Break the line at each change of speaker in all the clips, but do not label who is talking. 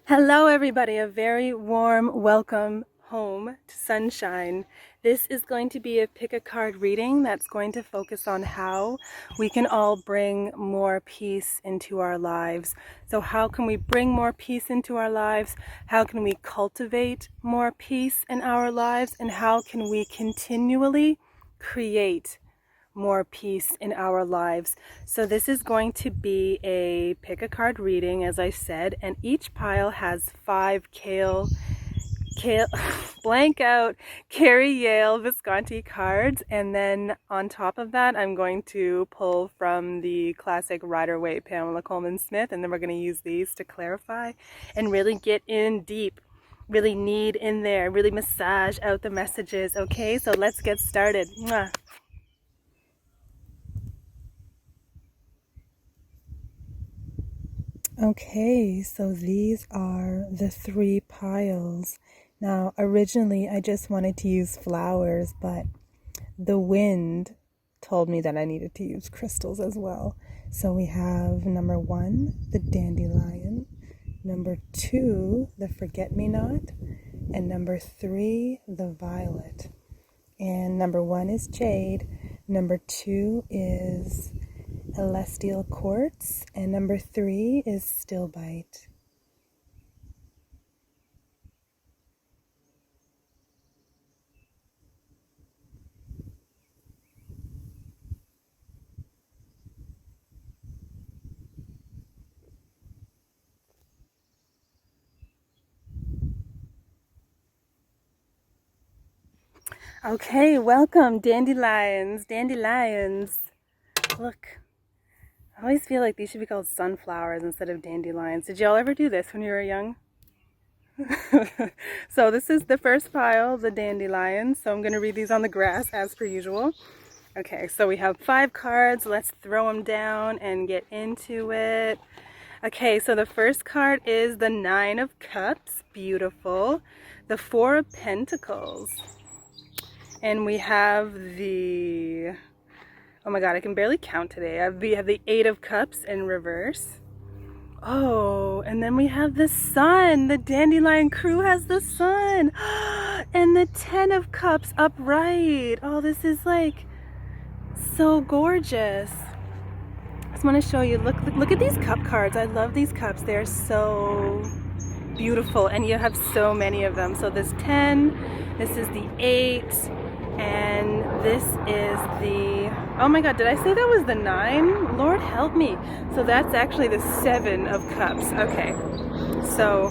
Hello, everybody. A very warm welcome home to sunshine. This is going to be a pick a card reading that's going to focus on how we can all bring more peace into our lives. So how can we bring more peace into our lives? How can we cultivate more peace in our lives? And how can we continually create more peace in our lives? So this is going to be a pick a card reading, as I said, and each pile has 5 kale blank out Carrie Yale Visconti cards, and then on top of that I'm going to pull from the classic Rider-Waite Pamela Coleman Smith, and then we're going to use these to clarify and really get in deep, really knead in there, really massage out the messages. Okay, so let's get started. Mwah. Okay, so these are the 3 piles. Now, originally I just wanted to use flowers, but the wind told me that I needed to use crystals as well. So we have number 1, the dandelion, number 2, the forget-me-not, and number 3, the violet. And number 1 is jade, number 2 is celestial quartz, and number 3 is stilbite. Okay, welcome, dandelions, dandelions. Look, I always feel like these should be called sunflowers instead of dandelions. Did y'all ever do this when you were young? So this is the first pile, the dandelions. So I'm going to read these on the grass as per usual. Okay, so we have 5 cards. Let's throw them down and get into it. Okay, so the first card is the 9 of Cups. Beautiful. The 4 of Pentacles. And we have the, oh my god, I can barely count today. We have the 8 of Cups in reverse. Oh, and then we have the Sun. The Dandelion crew has the Sun. And the 10 of Cups upright. Oh, this is like so gorgeous. I just want to show you, look at these cup cards. I love these cups. They're so beautiful, and you have so many of them. So this 10, this is the 8, and this is the, oh my god, did I say that was the 9? Lord help me. So that's actually the 7 of Cups. Okay, so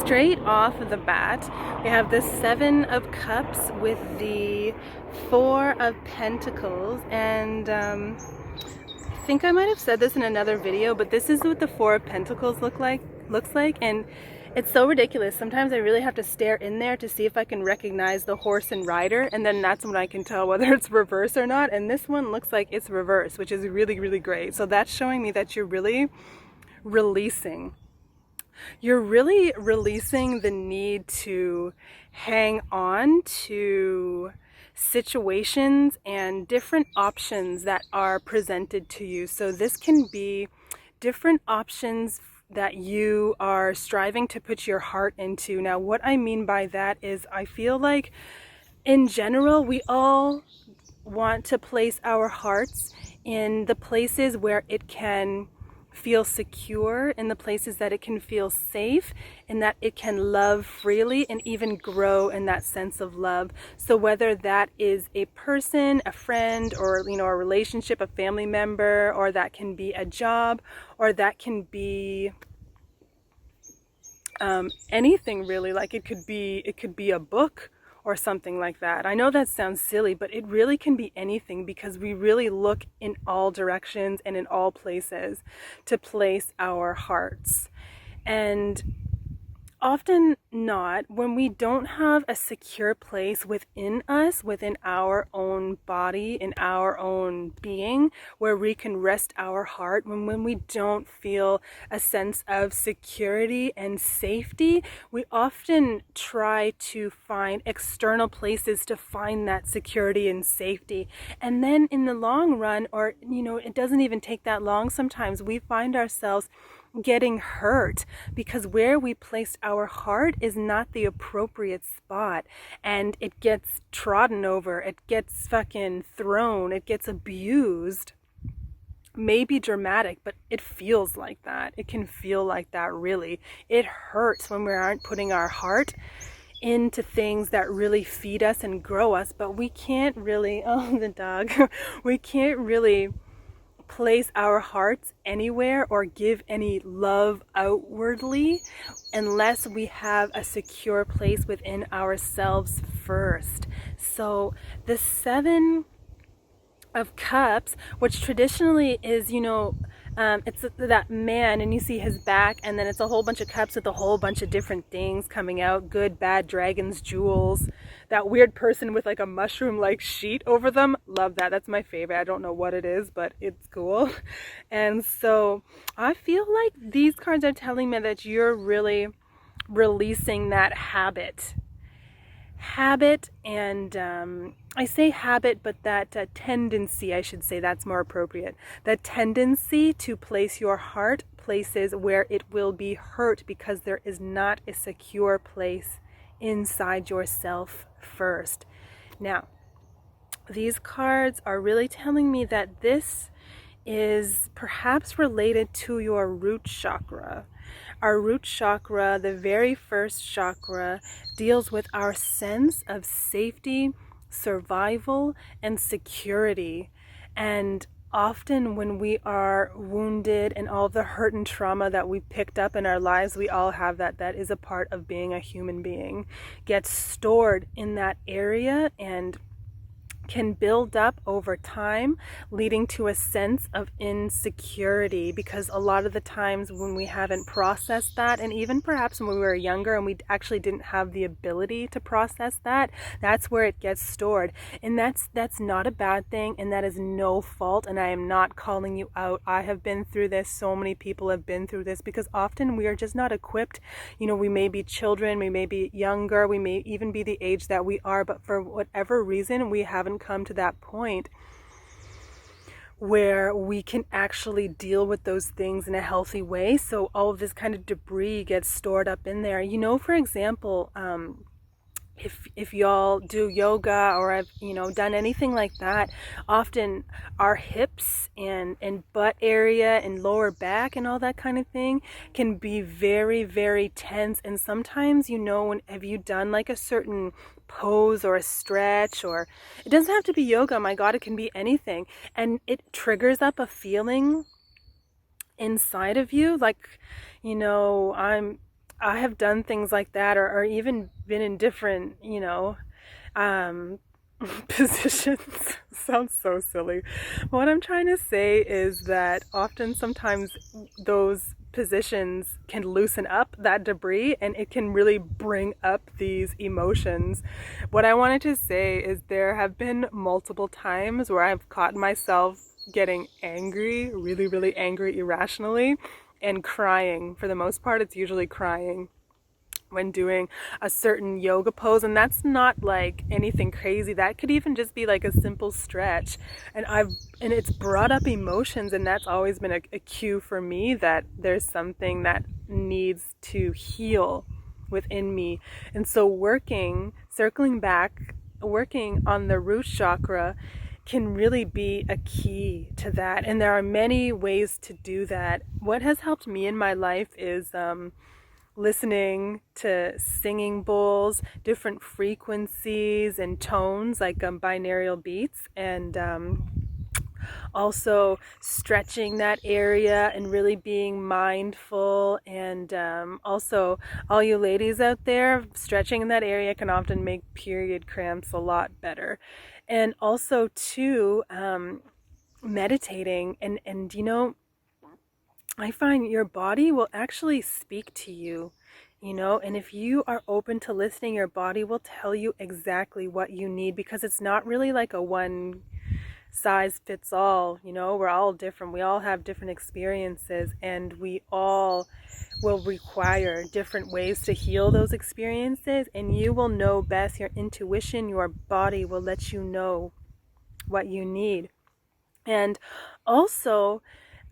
straight off the bat, we have the 7 of Cups with the 4 of Pentacles, and I think I might have said this in another video, but this is what the 4 of Pentacles looks like, and it's so ridiculous. Sometimes I really have to stare in there to see if I can recognize the horse and rider, and then that's when I can tell whether it's reverse or not. And this one looks like it's reverse, which is really, really great. So that's showing me that you're really releasing. You're really releasing the need to hang on to situations and different options that are presented to you. So this can be different options that you are striving to put your heart into. Now, what I mean by that is I feel like in general, we all want to place our hearts in the places where it can feel secure, in the places that it can feel safe, and that it can love freely and even grow in that sense of love. So whether that is a person, a friend, or a relationship, a family member, or that can be a job, or that can be anything really. Like it could be a book or something like that. I know that sounds silly, but it really can be anything, because we really look in all directions and in all places to place our hearts. And often not, when we don't have a secure place within us, within our own body, in our own being, where we can rest our heart, when we don't feel a sense of security and safety, we often try to find external places to find that security and safety. And then in the long run, or it doesn't even take that long, sometimes we find ourselves getting hurt because where we placed our heart is not the appropriate spot, and it gets trodden over, it gets fucking thrown, it gets abused. Maybe dramatic, but it feels like that. It can feel like that, really. It hurts when we aren't putting our heart into things that really feed us and grow us, but we can't really, oh, the dog, we can't really place our hearts anywhere or give any love outwardly unless we have a secure place within ourselves first. So the Seven of Cups, which traditionally is, it's that man, and you see his back, and then it's a whole bunch of cups with a whole bunch of different things coming out, good, bad, dragons, jewels, that weird person with like a mushroom like sheet over them. Love that. That's my favorite. I don't know what it is, but it's cool. And so I feel like these cards are telling me that you're really releasing that habit, and I say habit, but that tendency, I should say, that's more appropriate. The tendency to place your heart places where it will be hurt because there is not a secure place inside yourself first. Now, these cards are really telling me that this is perhaps related to your root chakra. Our root chakra, the very first chakra, deals with our sense of safety, survival, and security. And often when we are wounded and all the hurt and trauma that we picked up in our lives, we all have that. That is a part of being a human being. Gets stored in that area and can build up over time, leading to a sense of insecurity, because a lot of the times when we haven't processed that, and even perhaps when we were younger and we actually didn't have the ability to process that, that's where it gets stored. And that's not a bad thing, and that is no fault, and I am not calling you out. I have been through this. So many people have been through this, because often we are just not equipped. We may be children, we may be younger, we may even be the age that we are, but for whatever reason we haven't come to that point where we can actually deal with those things in a healthy way. So all of this kind of debris gets stored up in there. For example, if y'all do yoga or have done anything like that, often our hips and butt area and lower back and all that kind of thing can be very, very tense. And sometimes, have you done like a certain pose or a stretch, or it doesn't have to be yoga, my God, it can be anything, and it triggers up a feeling inside of you, like, I have done things like that, or even been in different, positions. Sounds so silly. What I'm trying to say is that often, sometimes those positions can loosen up that debris, and it can really bring up these emotions. What I wanted to say is there have been multiple times where I've caught myself getting angry, really, really angry, irrationally, and crying. For the most part, it's usually crying when doing a certain yoga pose, and that's not like anything crazy. That could even just be like a simple stretch, and it's brought up emotions, and that's always been a cue for me that there's something that needs to heal within me. And so circling back, working on the root chakra can really be a key to that. And there are many ways to do that. What has helped me in my life is listening to singing bowls, different frequencies and tones, like binaural beats, and also stretching that area and really being mindful. And also, all you ladies out there, stretching in that area can often make period cramps a lot better. And also too, meditating, and I find your body will actually speak to you, and if you are open to listening, your body will tell you exactly what you need, because it's not really like a one size fits all. We're all different. We all have different experiences, and we all will require different ways to heal those experiences, and you will know best. Your intuition, your body will let you know what you need. And also,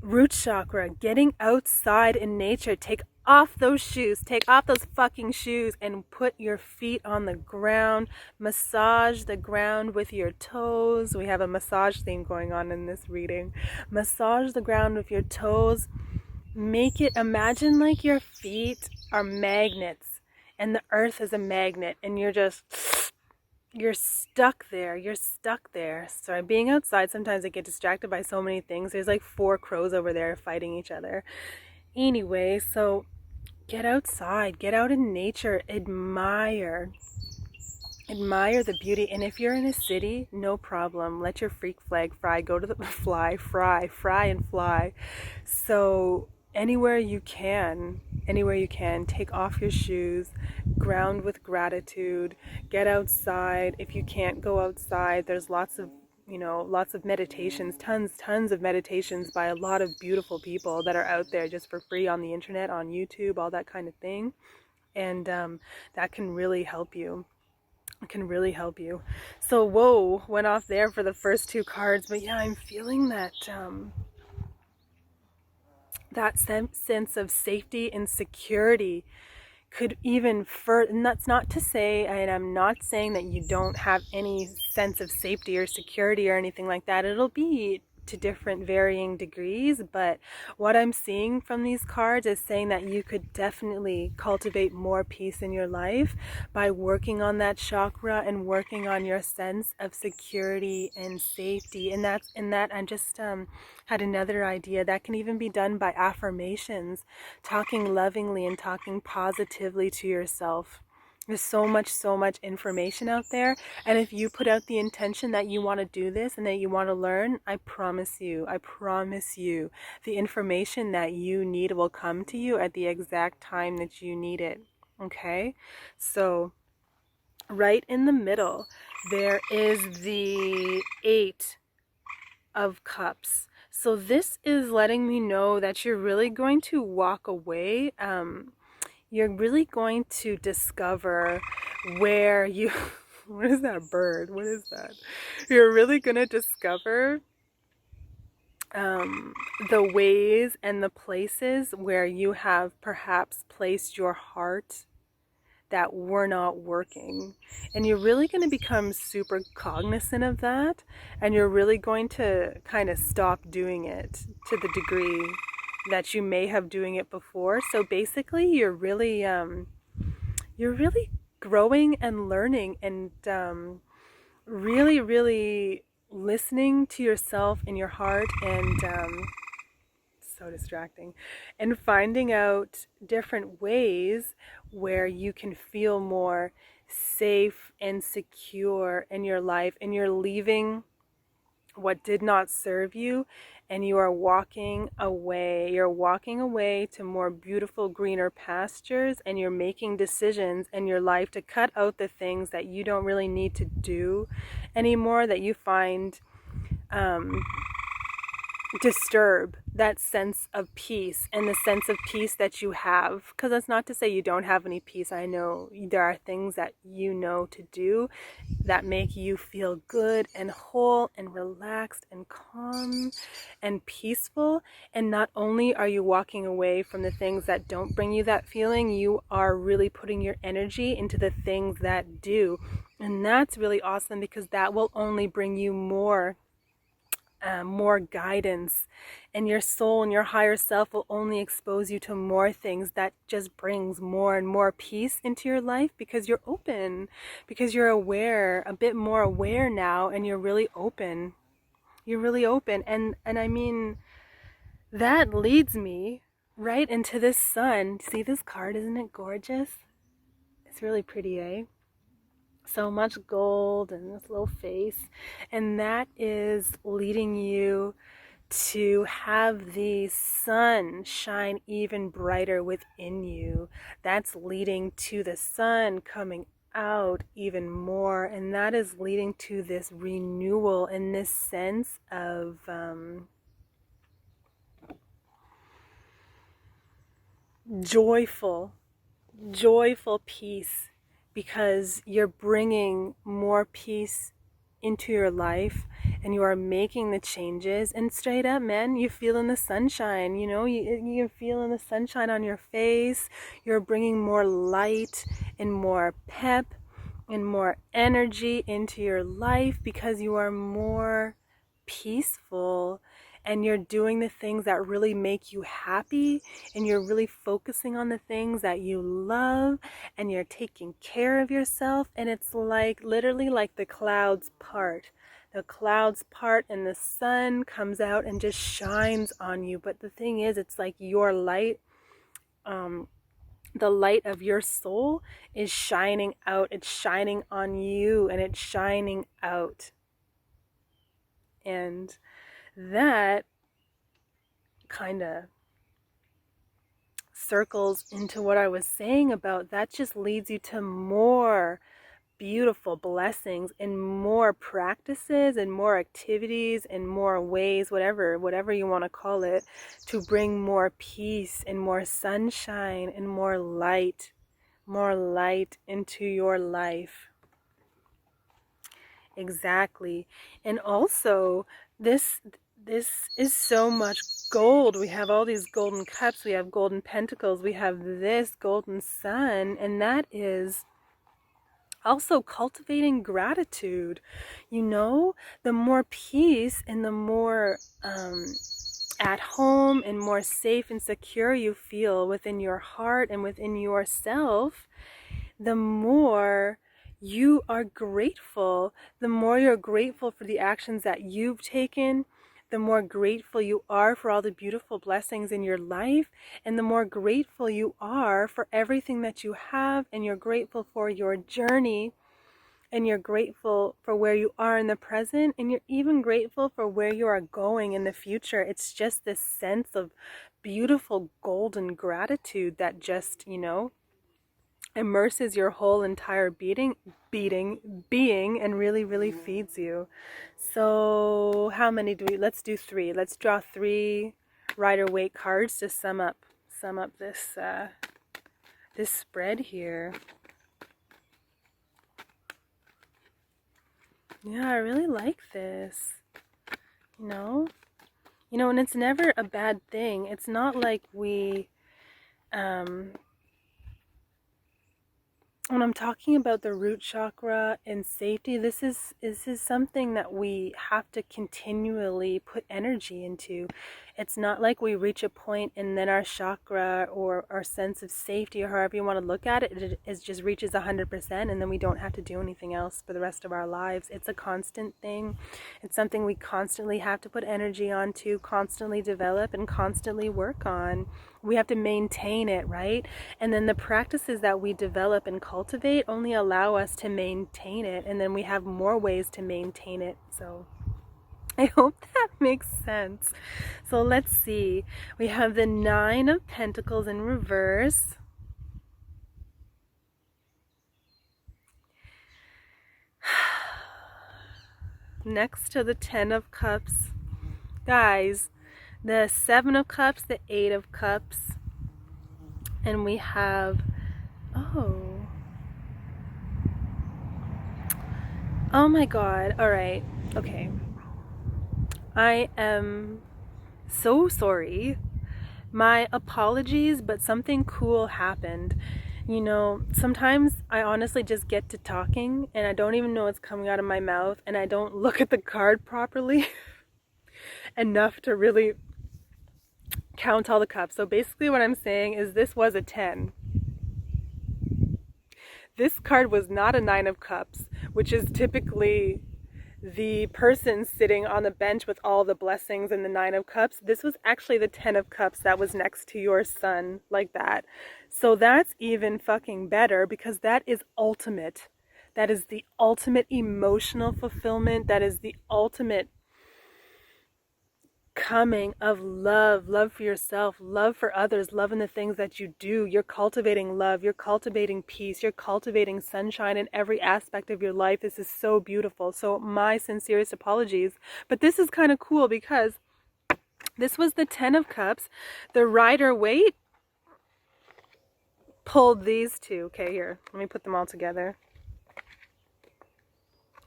Root chakra, getting outside in nature. Take off those shoes. Take off those fucking shoes and put your feet on the ground. Massage the ground with your toes. We have a massage theme going on in this reading. Massage the ground with your toes. Make it, imagine like your feet are magnets and the earth is a magnet and you're stuck there. You're stuck there. So being outside, sometimes I get distracted by so many things. There's like 4 crows over there fighting each other. Anyway, so get outside, get out in nature, admire the beauty. And if you're in a city, no problem. Let your freak flag fly. Go to the fry and fly. So anywhere you can, take off your shoes, ground with gratitude, get outside. If you can't go outside, there's lots of meditations, tons of meditations by a lot of beautiful people that are out there just for free on the internet, on YouTube, all that kind of thing. And that can really help you. It can really help you. So whoa, went off there for the first 2 cards, but yeah, I'm feeling that that sense of safety and security could even further, and that's not to say, and I'm not saying that you don't have any sense of safety or security or anything like that. It'll be to different varying degrees, but what I'm seeing from these cards is saying that you could definitely cultivate more peace in your life by working on that chakra and working on your sense of security and safety. And that I just had another idea that can even be done by affirmations, talking lovingly and talking positively to yourself. There's so much information out there. And if you put out the intention that you want to do this and that you want to learn, I promise you, the information that you need will come to you at the exact time that you need it. Okay? So, right in the middle, there is the 8 of Cups. So this is letting me know that you're really going to walk away. You're really going to discover where you, what is that bird? What is that? You're really going to discover the ways and the places where you have perhaps placed your heart that were not working. And you're really going to become super cognizant of that. And you're really going to kind of stop doing it to the degree that you may have doing it before. So basically you're really growing and learning and really listening to yourself in your heart and so distracting, and finding out different ways where you can feel more safe and secure in your life, and you're leaving what did not serve you, and you are walking away. You're walking away to more beautiful, greener pastures, and you're making decisions in your life to cut out the things that you don't really need to do anymore, that you find disturb that sense of peace and the sense of peace that you have. Because that's not to say you don't have any peace. I know there are things that you know to do that make you feel good and whole and relaxed and calm and peaceful. And not only are you walking away from the things that don't bring you that feeling, you are really putting your energy into the things that do. And that's really awesome, because that will only bring you more guidance, and your soul and your higher self will only expose you to more things that just brings more and more peace into your life, because you're open, because you're aware, a bit more aware now, and you're really open. And I mean, that leads me right into this sun. See this card? Isn't it gorgeous? It's really pretty, eh? So much gold and this little face, and that is leading you to have the sun shine even brighter within you. That's leading to the sun coming out even more, and that is leading to this renewal and this sense of joyful peace, because you're bringing more peace into your life, and you are making the changes. And straight up, man, you feel in the sunshine, you know, you feel in the sunshine on your face. You're bringing more light and more pep and more energy into your life because you are more peaceful, and you're doing the things that really make you happy, and you're really focusing on the things that you love, and you're taking care of yourself. And it's like literally like the clouds part. The clouds part and the sun comes out and just shines on you. But the thing is, it's like your light, the light of your soul is shining out. It's shining on you, and it's shining out. And that kind of circles into what I was saying about that just leads you to more beautiful blessings and more practices and more activities and more ways, whatever you want to call it, to bring more peace and more sunshine and more light into your life. Exactly. And also, this is so much gold. We have all these golden cups, we have golden pentacles, we have this golden sun, and that is also cultivating gratitude. You know, the more peace and the more at home and more safe and secure you feel within your heart and within yourself, the more you are grateful. The more you're grateful for the actions that you've taken, the more grateful you are for all the beautiful blessings in your life, and the more grateful you are for everything that you have, and you're grateful for your journey, and you're grateful for where you are in the present, and you're even grateful for where you are going in the future. It's just this sense of beautiful golden gratitude that just, you know, immerses your whole entire being and really feeds you. So how many do we, let's do 3. Let's draw 3 Rider-Waite cards to sum up this this spread here. Yeah, I really like this. You know, and it's never a bad thing. It's not like we when I'm talking about the root chakra and safety, this is something that we have to continually put energy into. It's not like we reach a point and then our chakra or our sense of safety, or however you want to look at it, it just reaches 100%, and then we don't have to do anything else for the rest of our lives. It's a constant thing. It's something we constantly have to put energy onto, constantly develop, and constantly work on. We have to maintain it, right? And then the practices that we develop and cultivate only allow us to maintain it, and then we have more ways to maintain it. So I hope that makes sense. So let's see. We have the 9 of Pentacles in reverse. Next to the 10 of Cups. Guys, the 7 of Cups, the 8 of Cups, and we have, oh my God. All right. Okay. I am so sorry. My apologies, but something cool happened. You know, sometimes I honestly just get to talking and I don't even know what's coming out of my mouth, and I don't look at the card properly enough to really count all the cups. So basically what I'm saying is this was a 10. This card was not a 9 of Cups, which is typically the person sitting on the bench with all the blessings and the 9 of Cups. This was actually the 10 of Cups that was next to your sun, like that. So that's even fucking better, because that is ultimate. That is the ultimate emotional fulfillment. That is the ultimate coming of love for yourself, love for others, love in the things that you do. You're cultivating love, you're cultivating peace, you're cultivating sunshine in every aspect of your life. This is so beautiful. So my sincerest apologies, but this is kind of cool because this was the 10 of Cups. The Rider-Waite pulled these two. Okay, here, let me put them all together.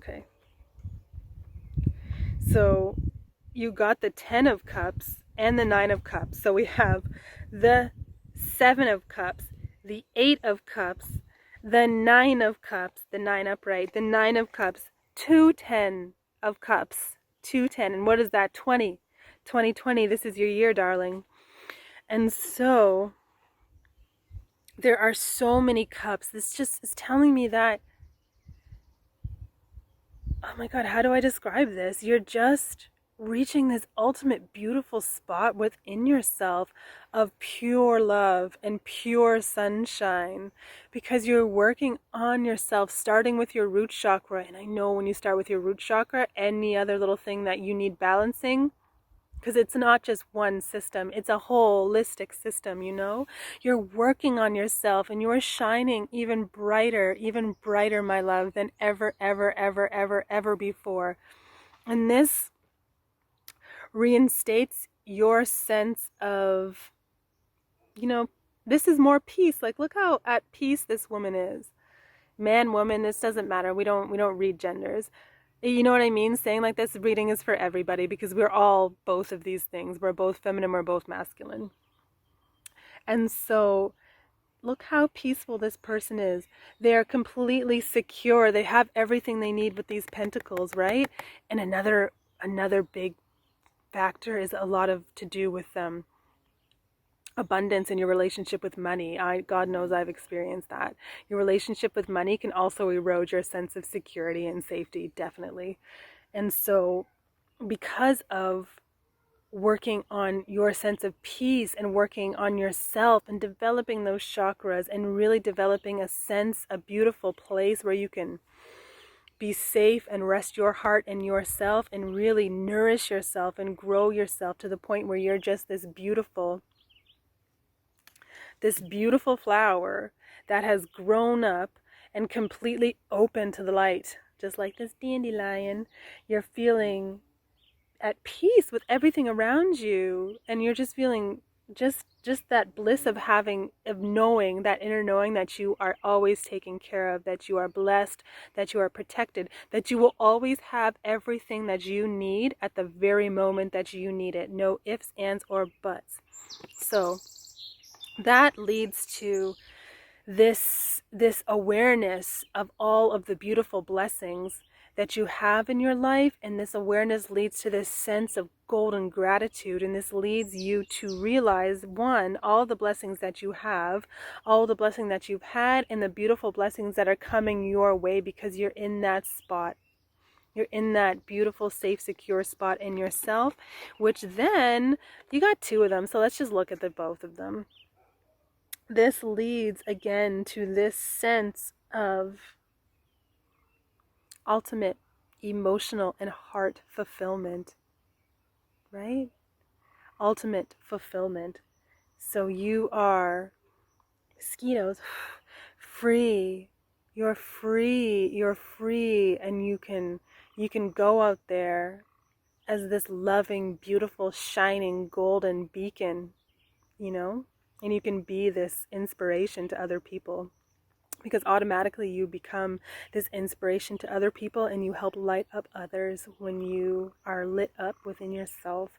Okay. So you got the 10 of cups and the 9 of cups. So we have the 7 of cups, the 8 of cups, the 9 of cups, the 9 upright, the 9 of cups, 2 10 of cups, 2 10. And what is that? 20. 2020. This is your year, darling. And so there are so many cups. This just is telling me that, oh my God, how do I describe this? You're just reaching this ultimate beautiful spot within yourself of pure love and pure sunshine, because you're working on yourself, starting with your root chakra. And I know when you start with your root chakra, any other little thing that you need balancing, because it's not just one system, it's a holistic system, you know? You're working on yourself and you're shining even brighter, my love, than ever, ever, ever, ever, ever before. And this reinstates your sense of, you know, this is more peace. Like, look how at peace this woman is. Man, woman, this doesn't matter. We don't read genders. You know what I mean? Saying like this reading is for everybody, because we're all both of these things. We're both feminine, we're both masculine. And so look how peaceful this person is. They're completely secure. They have everything they need with these pentacles, right? And another big factor is a lot of to do with abundance in your relationship with money. God knows I've experienced that. Your relationship with money can also erode your sense of security and safety, definitely. And so because of working on your sense of peace and working on yourself and developing those chakras and really developing a beautiful place where you can be safe and rest your heart and yourself and really nourish yourself and grow yourself to the point where you're just this beautiful flower that has grown up and completely open to the light, just like this dandelion. You're feeling at peace with everything around you, and you're just feeling just that bliss of knowing, that inner knowing that you are always taken care of, that you are blessed, that you are protected, that you will always have everything that you need at the very moment that you need it. No ifs, ands, or buts. So that leads to this awareness of all of the beautiful blessings that you have in your life, and this awareness leads to this sense of golden gratitude, and this leads you to realize, one, all the blessings that you have, all the blessings that you've had, and the beautiful blessings that are coming your way, because you're in that spot. You're in that beautiful, safe, secure spot in yourself, which then, you got two of them, so let's just look at the both of them. This leads again to this sense of ultimate emotional and heart fulfillment, right? Ultimate fulfillment. So you are, mosquitoes, free. You're free, and you can go out there as this loving, beautiful, shining, golden beacon, you know? And you can be this inspiration to other people, because automatically you become this inspiration to other people, and you help light up others when you are lit up within yourself.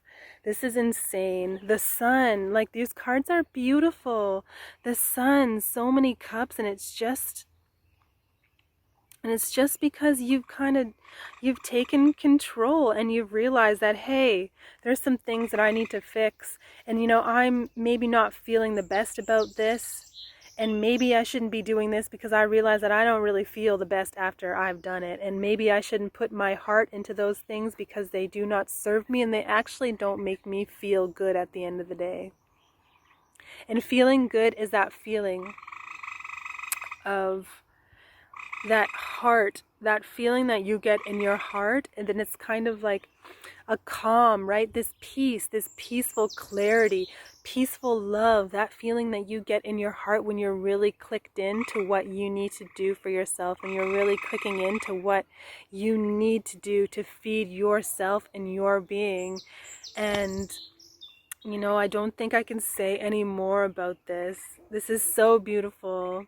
This is insane. The sun, like, these cards are beautiful. The sun, so many cups, and it's just because you've taken control, and you've realized that, hey, there's some things that I need to fix, and I'm maybe not feeling the best about this, and maybe I shouldn't be doing this because I realize that I don't really feel the best after I've done it, and maybe I shouldn't put my heart into those things because they do not serve me, and they actually don't make me feel good at the end of the day. And feeling good is that feeling of that heart, that feeling that you get in your heart, and then it's kind of like a calm, right? This peace, this peaceful clarity, peaceful love, that feeling that you get in your heart when you're really clicked into what you need to do for yourself, and you're really clicking into what you need to do to feed yourself and your being. And I don't think I can say any more about this. This is so beautiful.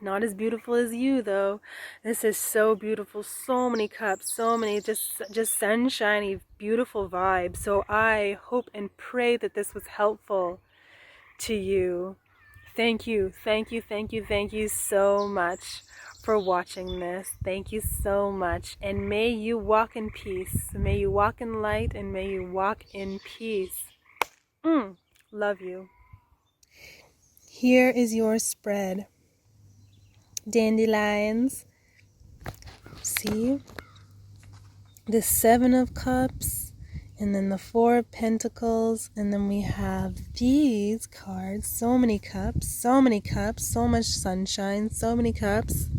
Not as beautiful as you, though. This is so beautiful. So many cups, so many just sunshiny, beautiful vibes. So I hope and pray that this was helpful to you. Thank you, thank you, thank you, thank you so much for watching this. Thank you so much. And may you walk in peace. May you walk in light, and may you walk in peace. Love you. Here is your spread. Dandelions. See? The Seven of Cups, and then the Four of Pentacles, and then we have these cards. So many cups, so many cups, so much sunshine, so many cups.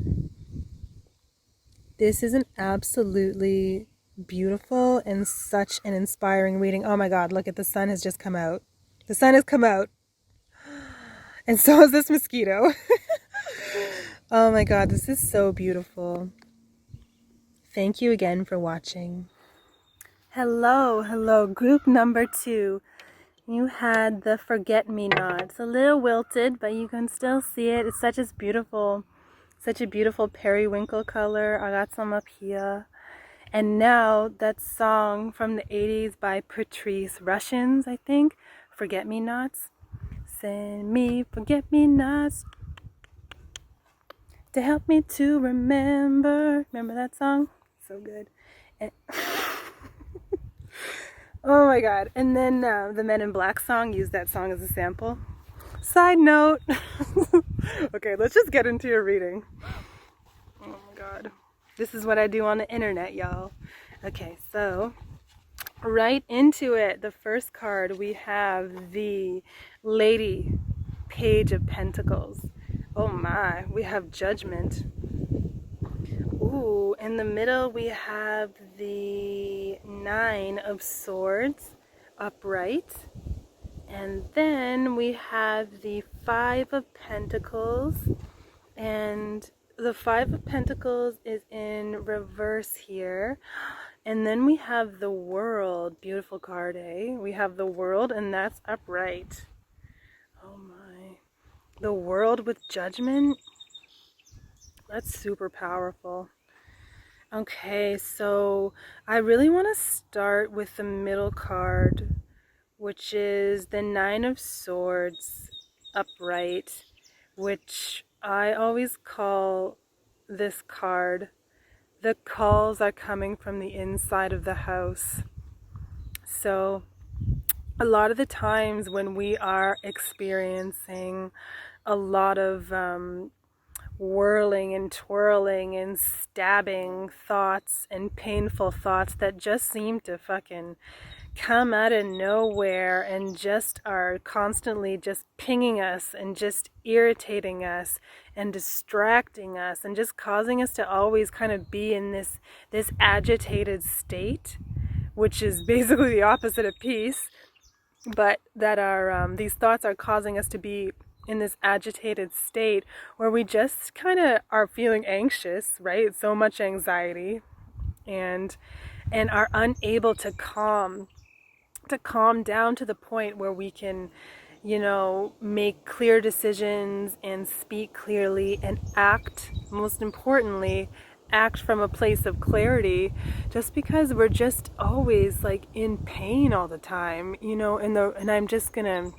This is an absolutely beautiful and such an inspiring reading. Oh my God, look at the sun has just come out. The sun has come out. And so has this mosquito. Oh my God, this is so beautiful. Thank you again for watching. Hello, hello, group number 2. You had the forget-me-not. It's a little wilted, but you can still see it. It's such a beautiful periwinkle color. I got some up here. And now that song from the 80s by Patrice Russians, I think, Forget-Me-Nots. Send me forget-me-nots to help me to remember. Remember that song? So good. And oh my God. And then the Men in Black song used that song as a sample. Side note. Okay, let's just get into your reading. Oh my God. This is what I do on the internet, y'all. Okay, so right into it. The first card, we have the Lady Page of Pentacles. Oh my, we have Judgment. Ooh, in the middle we have the Nine of Swords upright. And then we have the Five of Pentacles. And the Five of Pentacles is in reverse here. And then we have the World. Beautiful card, eh? We have the World, and that's upright. Oh my. The World with Judgment? That's super powerful. Okay, so I really want to start with the middle card, which is the Nine of Swords upright, which I always call this card, the calls are coming from the inside of the house. So a lot of the times when we are experiencing a lot of whirling and twirling and stabbing thoughts and painful thoughts that just seem to fucking come out of nowhere and just are constantly just pinging us and just irritating us and distracting us and just causing us to always kind of be in this agitated state, which is basically the opposite of peace, but that are these thoughts are causing us to be in this agitated state where we just kind of are feeling anxious, right? So much anxiety, and are unable to calm down to the point where we can, make clear decisions and speak clearly and act, most importantly, act from a place of clarity, just because we're just always like in pain all the time, and I'm just gonna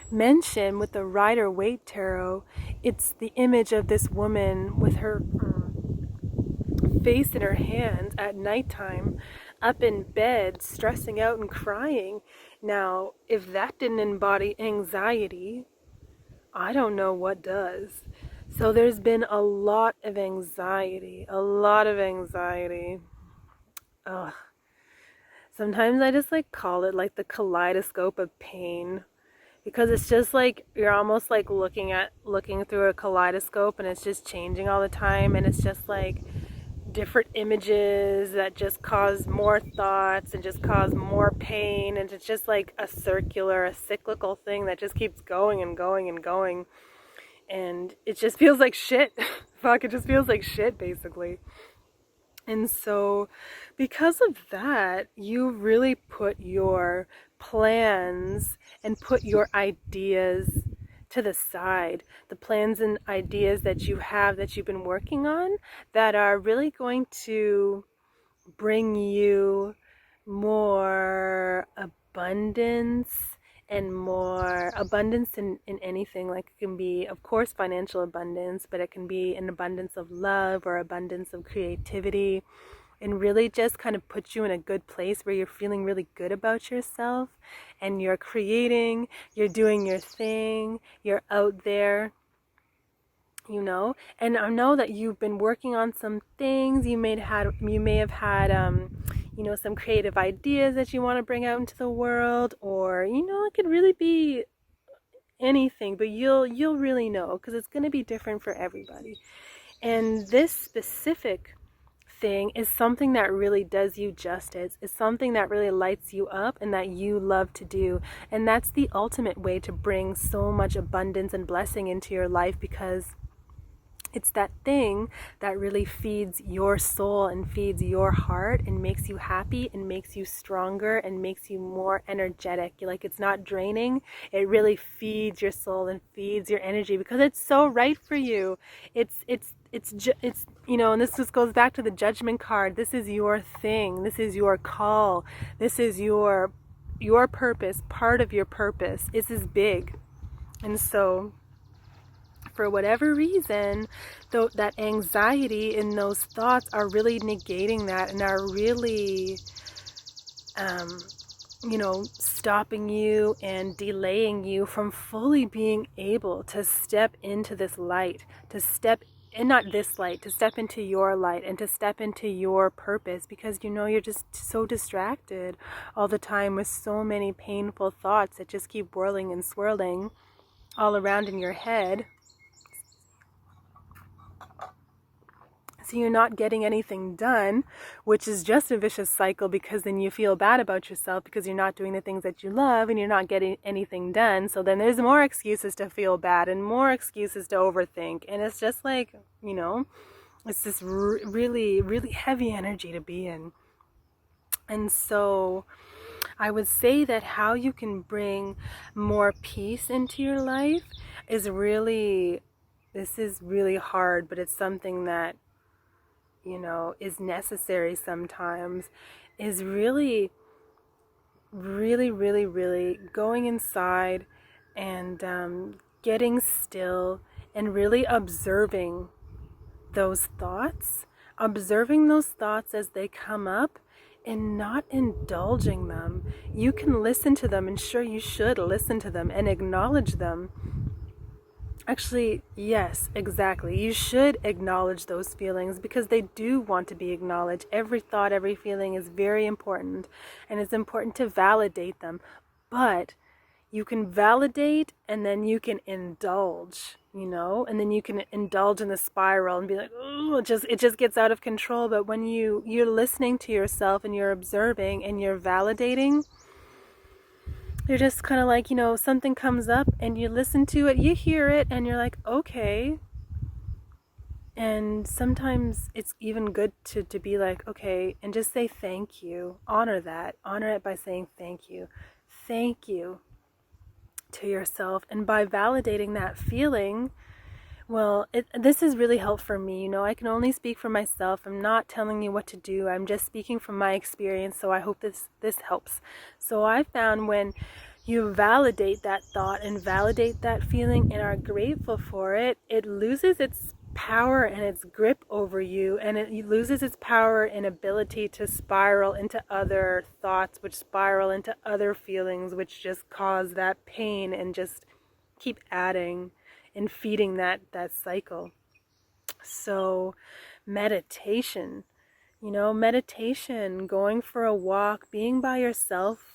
mention with the Rider-Waite Tarot, it's the image of this woman with her face in her hands at nighttime, up in bed, stressing out and crying. Now, if that didn't embody anxiety, I don't know what does. So there's been a lot of anxiety, Ugh. Sometimes I just call it like the kaleidoscope of pain, because it's just like you're almost like looking through a kaleidoscope, and it's just changing all the time, and it's just like different images that just cause more thoughts and just cause more pain, and it's just like a cyclical thing that just keeps going and going and going, and it just feels like shit. Fuck, it just feels like shit, basically. And so because of that, you really put your plans and put your ideas to the side, the plans and ideas that you have that you've been working on that are really going to bring you more abundance, and more abundance in anything. Like, it can be, of course, financial abundance, but it can be an abundance of love or abundance of creativity, and really just kind of put you in a good place where you're feeling really good about yourself, and you're creating, you're doing your thing, you're out there, and I know that you've been working on some things. You may have had some creative ideas that you want to bring out into the world, or it could really be anything, but you'll really know, because it's going to be different for everybody. And this specific thing is something that really does you justice. It's something that really lights you up and that you love to do. And that's the ultimate way to bring so much abundance and blessing into your life, because it's that thing that really feeds your soul and feeds your heart and makes you happy and makes you stronger and makes you more energetic. Like, it's not draining. It really feeds your soul and feeds your energy, because it's so right for you. And this just goes back to the Judgment card. This is your thing. This is your call. This is your purpose. Part of your purpose. This is big. And so, for whatever reason, though, that anxiety and those thoughts are really negating that, and are really stopping you and delaying you from fully being able to step into this light, to step into your light, and to step into your purpose, because you're just so distracted all the time with so many painful thoughts that just keep whirling and swirling all around in your head. So you're not getting anything done, which is just a vicious cycle, because then you feel bad about yourself because you're not doing the things that you love and you're not getting anything done. So then there's more excuses to feel bad and more excuses to overthink. And it's just like, it's this really, really heavy energy to be in. And so I would say that how you can bring more peace into your life is really, this is really hard, but it's something that is necessary sometimes, is really, really, really, really going inside and getting still and really observing those thoughts as they come up, and not indulging them. You can listen to them, and sure, you should listen to them and acknowledge them. Actually, yes, exactly. You should acknowledge those feelings, because they do want to be acknowledged. Every thought, every feeling is very important, and it's important to validate them. But you can validate, and then you can indulge, and then you can indulge in the spiral and be like, oh, it just gets out of control. But when you're listening to yourself and you're observing and you're validating, you're just kind of like, something comes up and you listen to it, you hear it, and you're like, okay. And sometimes it's even good to be like, okay, and just say thank you. Honor that. Honor it by saying thank you. Thank you to yourself. And by validating that feeling, well, this has really helped for me. I can only speak for myself. I'm not telling you what to do. I'm just speaking from my experience. So I hope this helps. So I found when you validate that thought and validate that feeling and are grateful for it, it loses its power and its grip over you, and it loses its power and ability to spiral into other thoughts, which spiral into other feelings, which just cause that pain and just keep adding and feeding that cycle. So meditation, going for a walk, being by yourself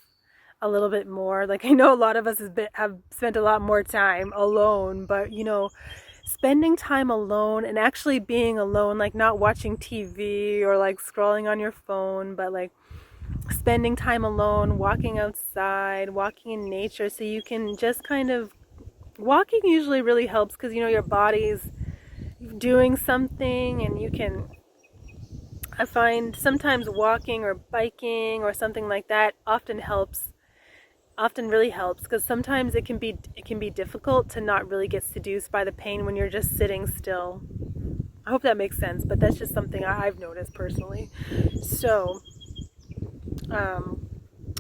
a little bit more. Like, I know a lot of us have spent a lot more time alone, but spending time alone and actually being alone, like not watching TV or like scrolling on your phone, but like spending time alone, walking outside, walking in nature, so you can just kind of, walking usually really helps, because your body's doing something, and I find sometimes walking or biking or something like that often helps often really helps, because sometimes it can be difficult to not really get seduced by the pain when you're just sitting still. I hope that makes sense, but that's just something I've noticed personally. So,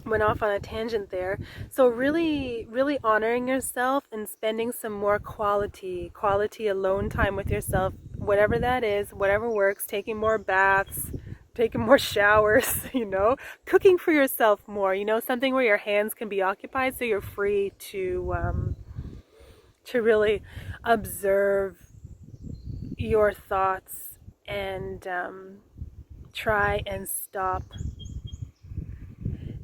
went off on a tangent there. So really, really honoring yourself and spending some more quality alone time with yourself, whatever that is, whatever works, taking more baths, taking more showers, cooking for yourself more, something where your hands can be occupied so you're free to really observe your thoughts and try and stop.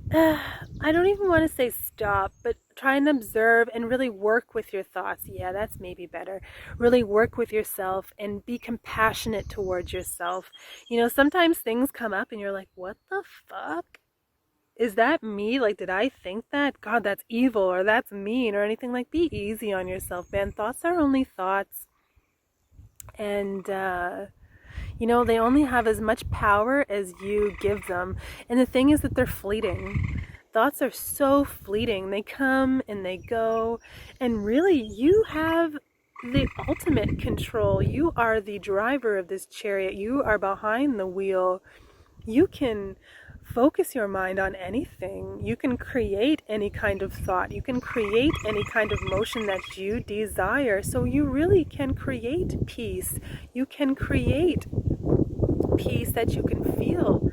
I don't even want to say stop, but try and observe and really work with your thoughts. Yeah, that's maybe better. Really work with yourself and be compassionate towards yourself. Sometimes things come up and you're like, what the fuck? Is that me? Like, did I think that? God, that's evil, or that's mean, or anything. Like, be easy on yourself, man. Thoughts are only thoughts. And, they only have as much power as you give them. And the thing is that they're fleeting. Thoughts are so fleeting. They come and they go. And really, you have the ultimate control. You are the driver of this chariot. You are behind the wheel. You can focus your mind on anything. You can create any kind of thought. You can create any kind of motion that you desire. So you really can create peace. You can create peace that you can feel.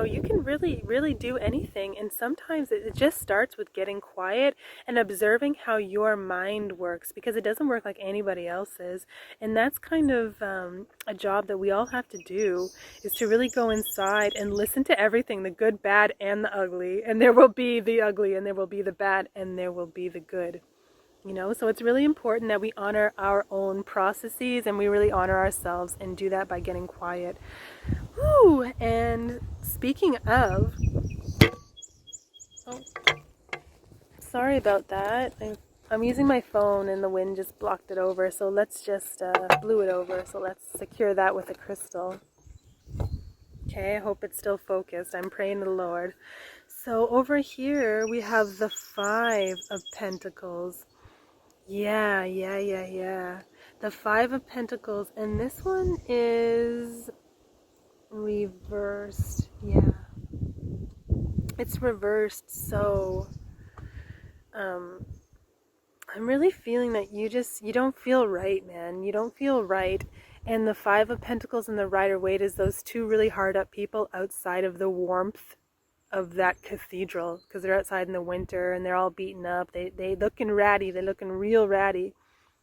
You can really, really do anything. And sometimes it just starts with getting quiet and observing how your mind works, because it doesn't work like anybody else's. And that's kind of a job that we all have to do, is to really go inside and listen to everything, the good, bad, and the ugly. And there will be the ugly, and there will be the bad, and there will be the good. So it's really important that we honor our own processes and we really honor ourselves, and do that by getting quiet. Woo! And speaking of, sorry about that. I'm using my phone and the wind just blocked it over, so let's just blew it over. So let's secure that with a crystal. Okay, I hope it's still focused. I'm praying to the Lord. So over here we have the Five of Pentacles. Yeah. The Five of Pentacles, and this one is reversed. Yeah, it's reversed. So I'm really feeling that you don't feel right, man. You don't feel right. And the Five of Pentacles and the Rider-Waite is those two really hard up people outside of the warmth of that cathedral, because they're outside in the winter and they're all beaten up. They looking ratty. They're looking real ratty,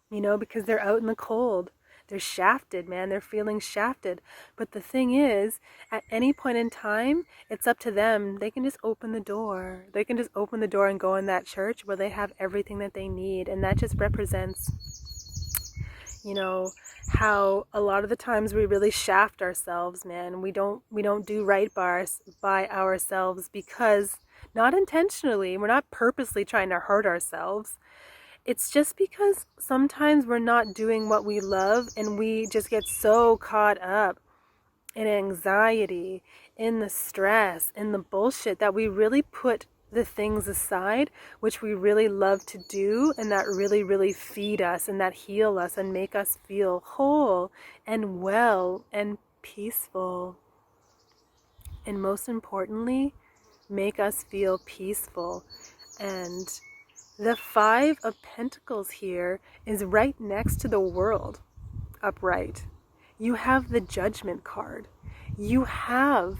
because they're out in the cold. They're shafted, man. They're feeling shafted. But the thing is, at any point in time, it's up to them. They can just open the door. They can just open the door and go in that church where they have everything that they need. And that just represents, how a lot of the times we really shaft ourselves, man. We don't do right by ourselves, because not intentionally. We're not purposely trying to hurt ourselves. It's just because sometimes we're not doing what we love, and we just get so caught up in anxiety, in the stress, in the bullshit, that we really put the things aside which we really love to do, and that really, really feed us and that heal us and make us feel whole and well and peaceful. And most importantly, make us feel peaceful. And the Five of Pentacles here is right next to the World, upright. You have the Judgment card. You have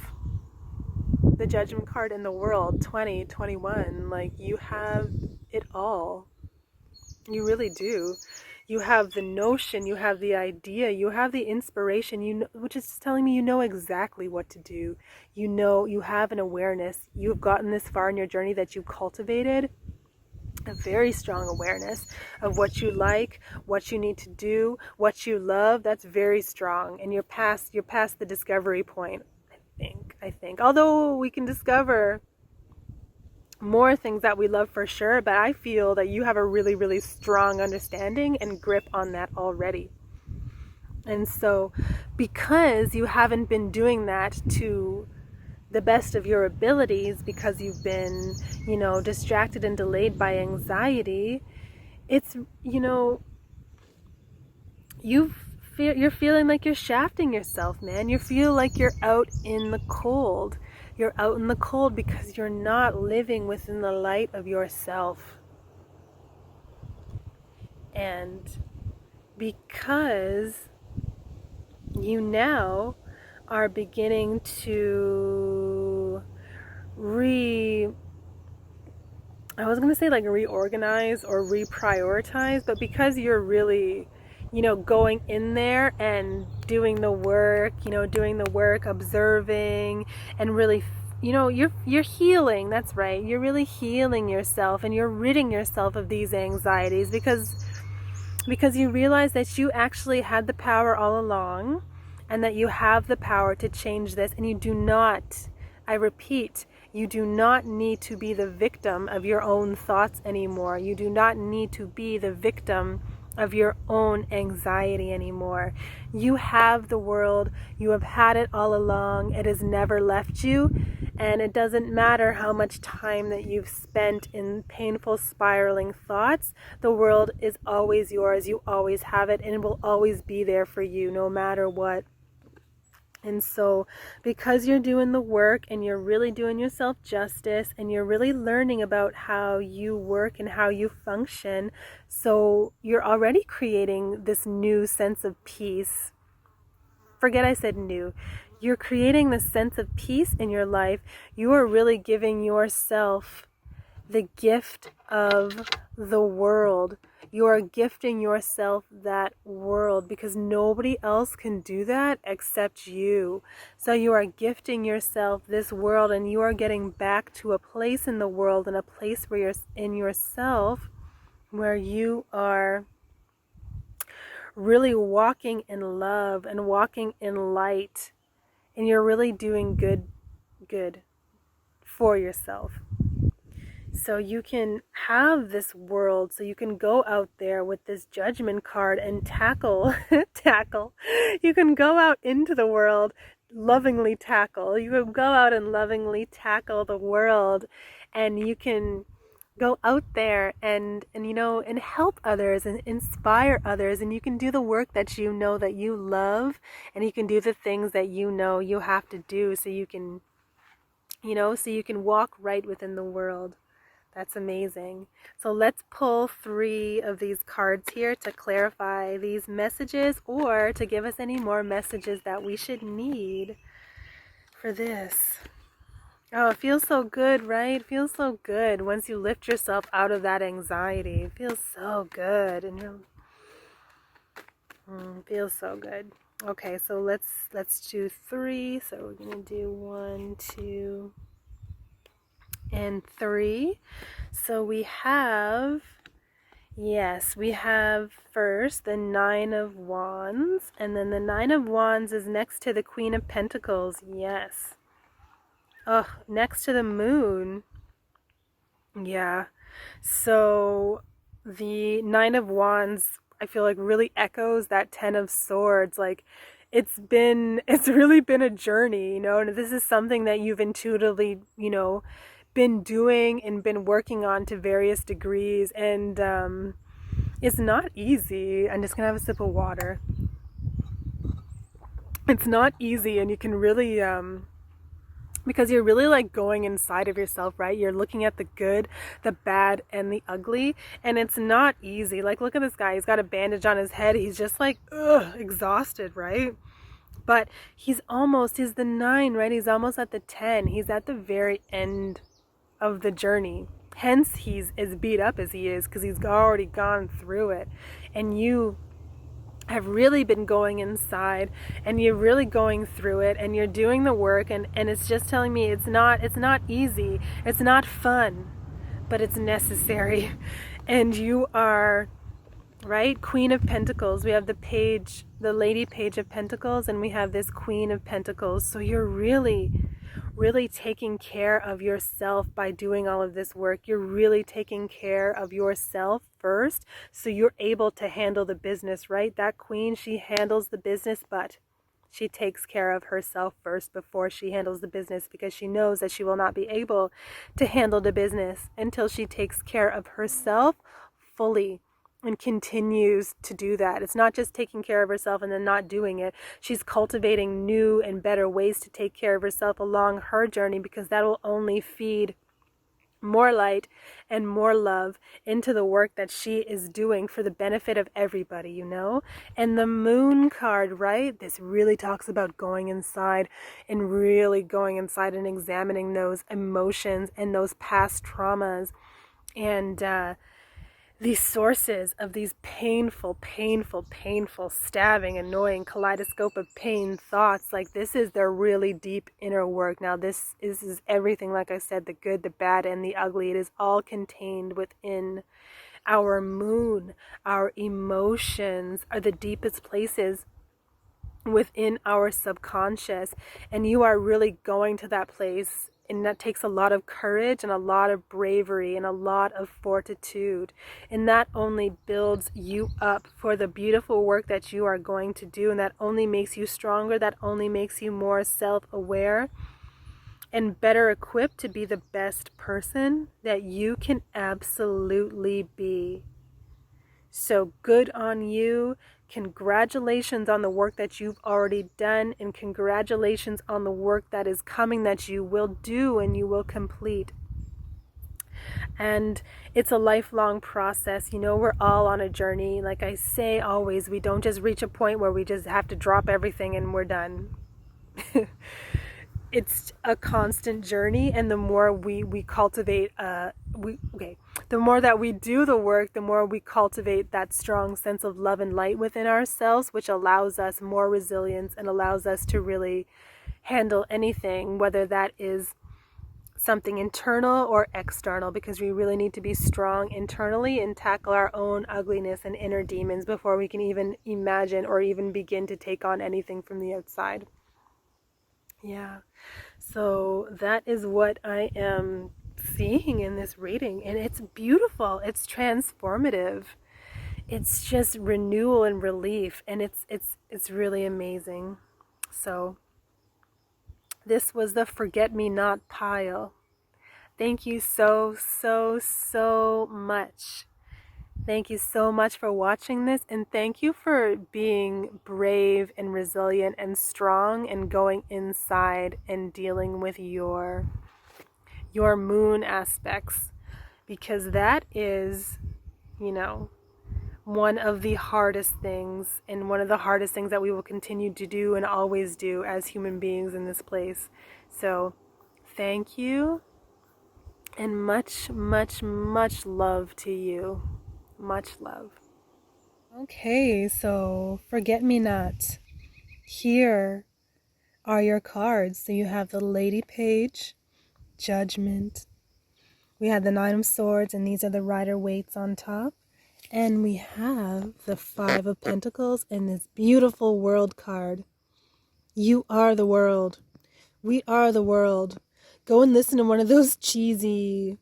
the Judgment card in the World, 2021. Like, you have it all. You really do. You have the notion, you have the idea, you have the inspiration, which is telling me you know exactly what to do. You have an awareness. You've gotten this far in your journey that you cultivated a very strong awareness of what you like, what you need to do, what you love. That's very strong. And you're past the discovery point, I think. Although we can discover more things that we love for sure, but I feel that you have a really, really strong understanding and grip on that already. And so, because you haven't been doing that to the best of your abilities because you've been, distracted and delayed by anxiety, it's, you're feeling like you're shafting yourself, man. You feel like you're out in the cold. You're out in the cold because you're not living within the light of yourself. And because you now are beginning to I was going to say like reorganize or reprioritize, but because you're really, going in there and doing the work, observing and really, you're healing. That's right. You're really healing yourself and you're ridding yourself of these anxieties because you realize that you actually had the power all along and that you have the power to change this, and you do not, I repeat, you do not need to be the victim of your own thoughts anymore. You do not need to be the victim of your own anxiety anymore. You have the world. You have had it all along. It has never left you. And it doesn't matter how much time that you've spent in painful spiraling thoughts. The world is always yours. You always have it, and it will always be there for you no matter what. And so because you're doing the work and you're really doing yourself justice and you're really learning about how you work and how you function, so you're already creating this new sense of peace. Forget I said new. You're creating this sense of peace in your life. You are really giving yourself the gift of the world. You are gifting yourself that world because nobody else can do that except you. So you are gifting yourself this world, and you are getting back to a place in the world and a place where you're in yourself where you are really walking in love and walking in light, and you're really doing good for yourself. So you can have this world, so you can go out there with this judgment card and tackle. You can go out into the world, lovingly tackle. You can go out and lovingly tackle the world, and you can go out there and help others and inspire others, and you can do the work that you know that you love, and you can do the things that you know you have to do so you can walk right within the world. That's amazing. So let's pull 3 of these cards here to clarify these messages or to give us any more messages that we should need for this. Oh, it feels so good, right? It feels so good once you lift yourself out of that anxiety. It feels so good, and it feels so good. Okay, so let's do 3. So we're gonna do 1, 2, and 3. So we have first the 9 of Wands, and then the 9 of Wands is next to the Queen of Pentacles. Yes. Oh, next to the Moon. Yeah. So the 9 of Wands, I feel like, really echoes that 10 of Swords. Like it's really been a journey, and this is something that you've intuitively, been doing and been working on to various degrees, and it's not easy. I'm just gonna have a sip of water. It's not easy, and you can really because you're really like going inside of yourself, right? You're looking at the good, the bad, and the ugly, and it's not easy. Like, look at this guy. He's got a bandage on his head. He's just like exhausted, right? But he's the 9, right? He's almost at the 10. He's at the very end of the journey. Hence he's as beat up as he is, because he's already gone through it. And you have really been going inside, and you're really going through it, and you're doing the work, and it's just telling me it's not easy, it's not fun, but it's necessary. And you are, right? Queen of Pentacles. We have the Lady Page of Pentacles, and we have this Queen of Pentacles. So you're really taking care of yourself by doing all of this work. You're really taking care of yourself first, so you're able to handle the business, right? That Queen, she handles the business, but She takes care of herself first before she handles the business, because she knows that she will not be able to handle the business until she takes care of herself fully and continues to do that. It's not just taking care of herself and then not doing it. She's cultivating new and better ways to take care of herself along her journey, because that will only feed more light and more love into the work that she is doing for the benefit of everybody, you know? And the moon card, right? This really talks about going inside and really going inside and examining those emotions and those past traumas and these sources of these painful, stabbing, annoying kaleidoscope of pain thoughts. Like, this is their really deep inner work. Now, this is everything, like I said, the good, the bad, and the ugly. It is all contained within our moon. Our emotions are the deepest places within our subconscious, and you are really going to that place, and that takes a lot of courage and a lot of bravery and a lot of fortitude, and that only builds you up for the beautiful work that you are going to do, and that only makes you stronger, that only makes you more self-aware and better equipped to be the best person that you can absolutely be. So good on you. Congratulations on the work that you've already done, and congratulations on the work that is coming, that you will do and you will complete. And it's a lifelong process. You know, we're all on a journey. Like I say always, we don't just reach a point where we just have to drop everything and we're done. It's a constant journey, and the more we cultivate, the more that we do the work, the more we cultivate that strong sense of love and light within ourselves, which allows us more resilience and allows us to really handle anything, whether that is something internal or external, because we really need to be strong internally and tackle our own ugliness and inner demons before we can even imagine or even begin to take on anything from the outside. Yeah, so that is what I am seeing in this reading, and it's beautiful. It's transformative. It's just renewal and relief, and it's really amazing. So this was the Forget Me Not pile. Thank you so much. Thank you so much for watching this, and thank you for being brave and resilient and strong and going inside and dealing with your moon aspects, because that is, you know, one of the hardest things, and one of the hardest things that we will continue to do and always do as human beings in this place. So thank you, and much love to you. Much love. Okay, so Forget Me Not. Here are your cards. So you have the Lady Page, Judgment. We have the Nine of Swords, and these are the Rider-Waite on top. And we have the Five of Pentacles and this beautiful World card. You are the world. We are the world. Go and listen to one of those cheesy,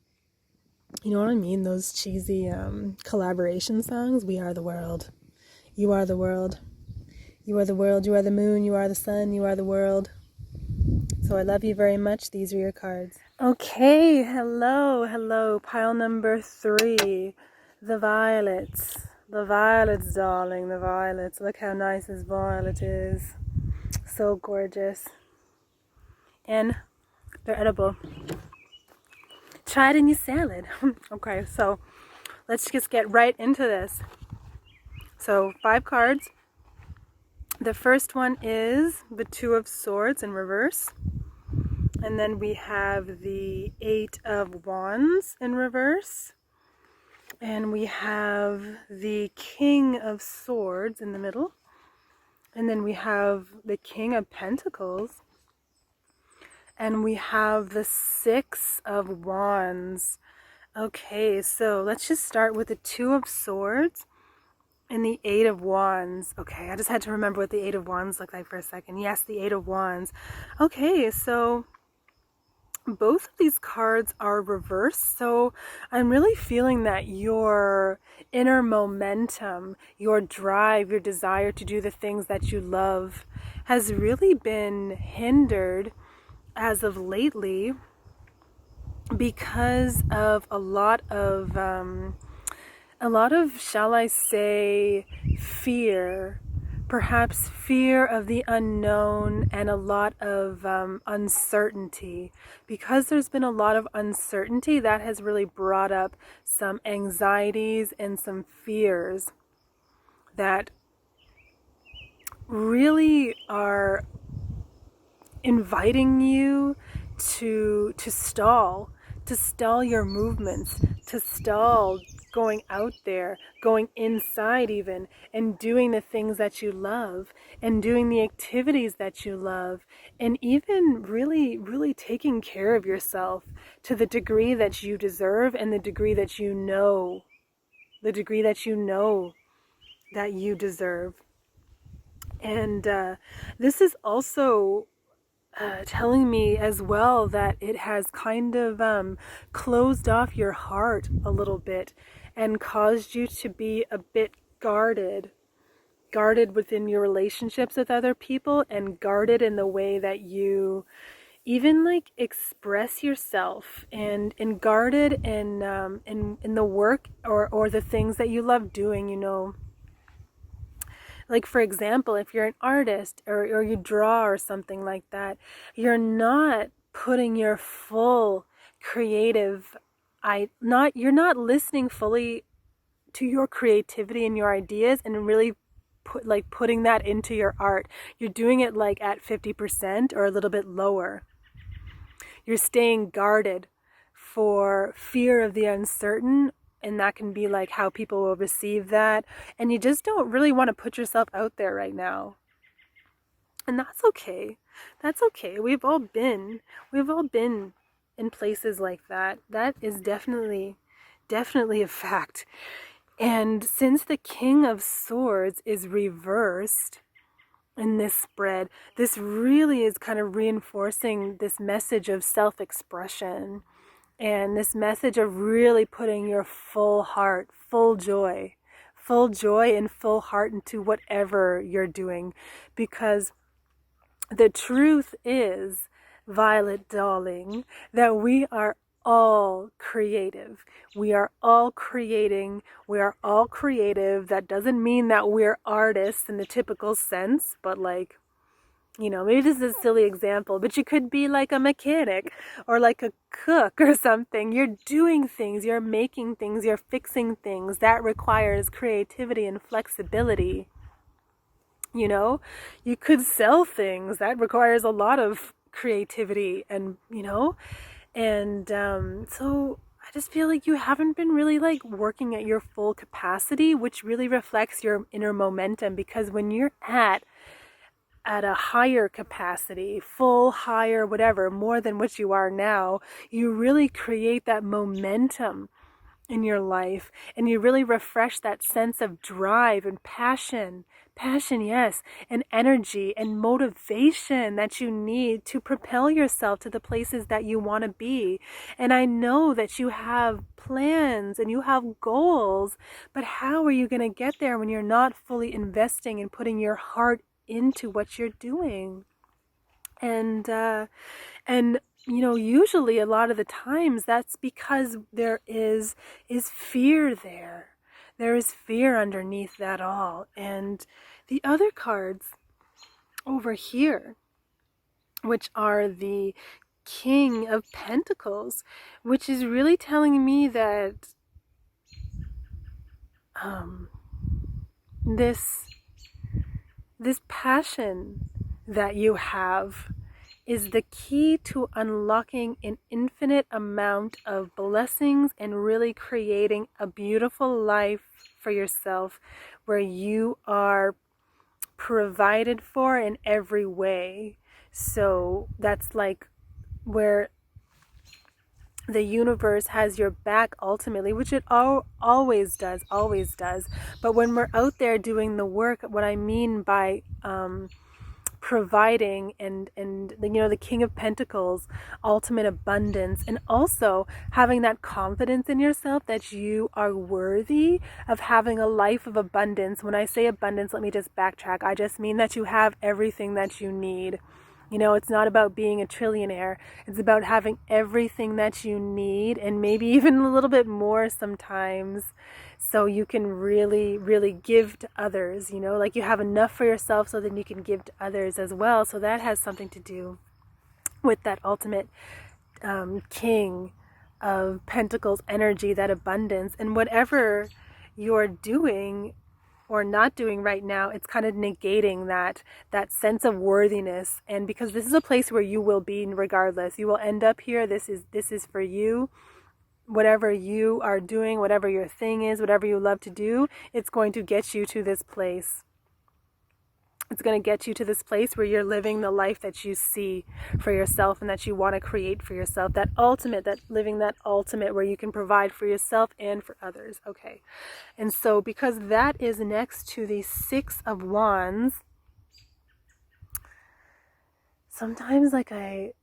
you know what I mean? Those cheesy collaboration songs. We are the world. You are the world. You are the world. You are the moon. You are the sun. You are the world. So I love you very much. These are your cards. Okay. Hello. Pile number 3. The violets. The violets, darling. The violets. Look how nice this violet is. So gorgeous. And they're edible. Try it in your salad. Okay, so let's just get right into this. So 5 cards. The first one is the Two of Swords in reverse. And then we have the 8 of Wands in reverse. And we have the King of Swords in the middle. And then we have the King of Pentacles. And we have the 6 of Wands. Okay, so let's just start with the Two of Swords and the 8 of Wands. Okay, I just had to remember what the 8 of Wands looked like for a second. Yes, the 8 of Wands. Okay, so both of these cards are reversed, so I'm really feeling that your inner momentum, your drive, your desire to do the things that you love has really been hindered as of lately because of a lot of, shall I say, fear. Perhaps fear of the unknown and a lot of uncertainty. Because there's been a lot of uncertainty, that has really brought up some anxieties and some fears that really are inviting you to stall your movements, to stall going out there, going inside even, and doing the things that you love, and doing the activities that you love, and even really taking care of yourself to the degree that you deserve, and the degree that you know that you deserve. And this is also telling me as well that it has kind of closed off your heart a little bit and caused you to be a bit guarded within your relationships with other people, and guarded in the way that you even like express yourself, and guarded in the work or the things that you love doing, you know. Like, for example, if you're an artist or you draw or something like that, you're not putting your full creative, you're not listening fully to your creativity and your ideas and really putting that into your art. You're doing it like at 50% or a little bit lower. You're staying guarded for fear of the uncertain, and that can be like how people will receive that, and you just don't really want to put yourself out there right now. And that's okay. We've all been in places like that. That is definitely a fact. And since the King of Swords is reversed in this spread, this really is kind of reinforcing this message of self-expression, and this message of really putting your full heart, full joy and full heart into whatever you're doing. Because the truth is, Violet darling, that we are all creative. We are all creating. We are all creative. That doesn't mean that we're artists in the typical sense, but like, you know, maybe this is a silly example, but you could be like a mechanic or like a cook or something. You're doing things, you're making things, you're fixing things. That requires creativity and flexibility. You know, you could sell things. That requires a lot of creativity and, you know, and so I just feel like you haven't been really like working at your full capacity, which really reflects your inner momentum. Because when you're at a higher capacity, full, higher, whatever, more than what you are now, you really create that momentum in your life, and you really refresh that sense of drive and passion, yes, and energy and motivation that you need to propel yourself to the places that you want to be. And I know that you have plans and you have goals, but how are you going to get there when you're not fully investing and putting your heart into what you're doing? And you know, usually a lot of the times that's because there is fear there. There is fear underneath that all. And the other cards over here, which are the King of Pentacles, which is really telling me that this passion that you have is the key to unlocking an infinite amount of blessings and really creating a beautiful life for yourself, where you are provided for in every way. So that's like where the universe has your back ultimately, which it always does. But when we're out there doing the work, what I mean by providing and the King of Pentacles, ultimate abundance, and also having that confidence in yourself that you are worthy of having a life of abundance. When I say abundance, let me just backtrack. I just mean that you have everything that you need. It's not about being a trillionaire. It's about having everything that you need, and maybe even a little bit more sometimes, so you can really, really give to others. Like you have enough for yourself so then you can give to others as well. So that has something to do with that ultimate King of Pentacles energy, that abundance. And whatever you're doing or not doing right now, it's kind of negating that sense of worthiness. And because this is a place where you will be regardless, you will end up here. This is for you. Whatever you are doing, whatever your thing is, whatever you love to do, it's going to get you to this place. It's going to get you to this place where you're living the life that you see for yourself and that you want to create for yourself. That ultimate, where you can provide for yourself and for others. Okay. And so because that is next to the Six of Wands, sometimes I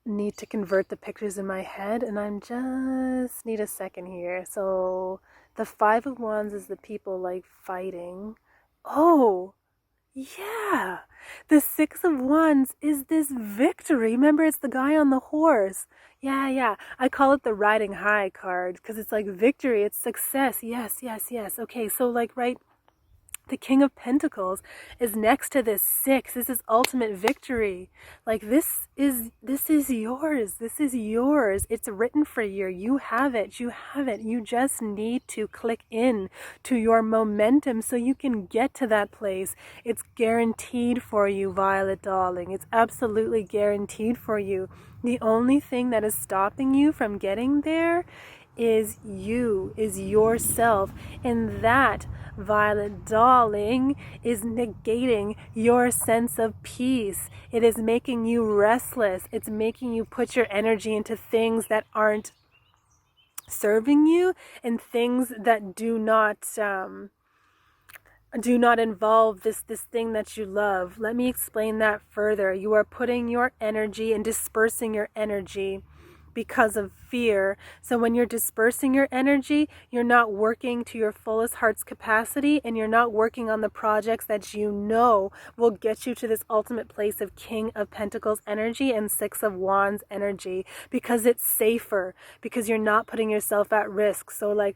need to convert the pictures in my head, and I'm just need a second here. So the Five of Wands is the people fighting. Oh, yeah. The Six of Wands is this victory. Remember, it's the guy on the horse. Yeah. I call it the riding high card because it's like victory. It's success. Yes. Okay, so right, the King of Pentacles is next to this six. This is ultimate victory. This is yours. This is yours. It's written for you. You have it. You just need to click in to your momentum so you can get to that place. It's guaranteed for you, Violet darling. It's absolutely guaranteed for you. The only thing that is stopping you from getting there is yourself. And that, Violet darling, is negating your sense of peace. It is making you restless. It's making you put your energy into things that aren't serving you and things that do not involve this thing that you love. Let me explain that further. You are putting your energy and dispersing your energy because of fear. So when you're dispersing your energy, you're not working to your fullest heart's capacity, and you're not working on the projects that you know will get you to this ultimate place of King of Pentacles energy and Six of Wands energy, because it's safer, because you're not putting yourself at risk. So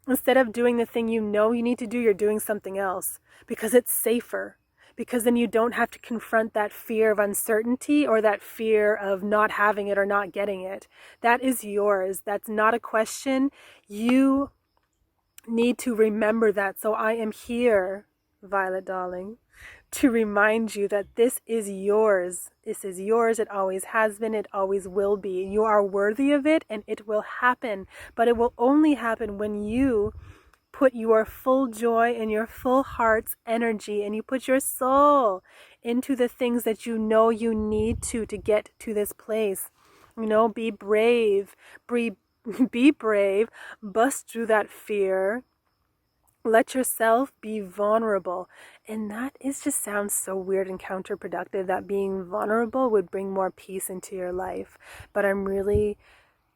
instead of doing the thing you know you need to do, you're doing something else because it's safer. Because then you don't have to confront that fear of uncertainty or that fear of not having it or not getting it. That is yours. That's not a question. You need to remember that. So I am here, Violet darling, to remind you that this is yours. This is yours. It always has been. It always will be. You are worthy of it, and it will happen. But it will only happen when you put your full joy and your full heart's energy, and you put your soul into the things that you know you need to get to this place. Be brave. Be brave. Bust through that fear. Let yourself be vulnerable. And that just sounds so weird and counterproductive, that being vulnerable would bring more peace into your life. But I'm really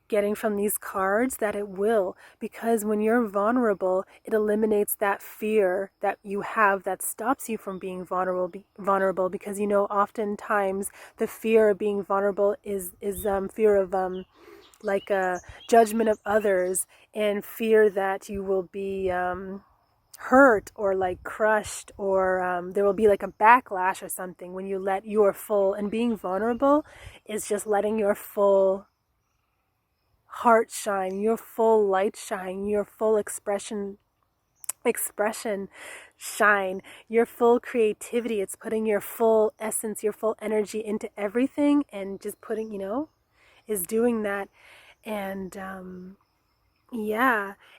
getting from these cards that it will, because when you're vulnerable, it eliminates that fear that you have that stops you from being vulnerable, because oftentimes the fear of being vulnerable is fear of judgment of others, and fear that you will be hurt or crushed, or there will be a backlash or something when you let your full, and being vulnerable is just letting your full heart shine, your full light shine, your full expression shine, your full creativity. It's putting your full essence, your full energy into everything, and just putting, is doing that. And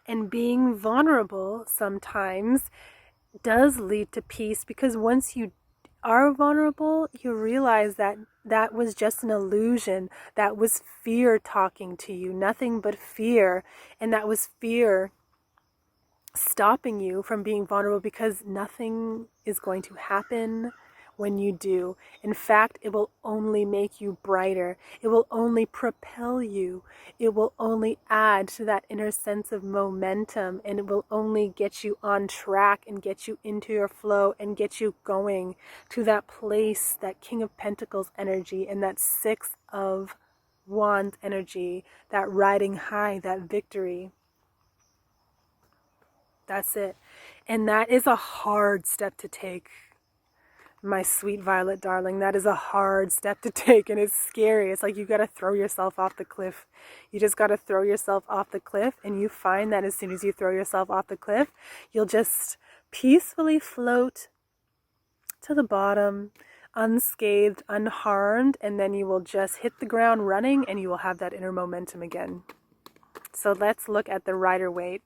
and being vulnerable sometimes does lead to peace, because once you are vulnerable, you realize that that was just an illusion. That was fear talking to you, nothing but fear. And that was fear stopping you from being vulnerable, because nothing is going to happen when you do. In fact, it will only make you brighter. It will only propel you. It will only add to that inner sense of momentum, and it will only get you on track and get you into your flow and get you going to that place, that King of Pentacles energy and that Six of Wands energy, that riding high, that victory. That's it. And that is a hard step to take, my sweet violet darling. That is a hard step to take, and it's scary. It's like you got to throw yourself off the cliff. You just got to throw yourself off the cliff, and you find that as soon as you throw yourself off the cliff, you'll just peacefully float to the bottom, unscathed, unharmed, and then you will just hit the ground running, and you will have that inner momentum again. So let's look at the Rider-Waite,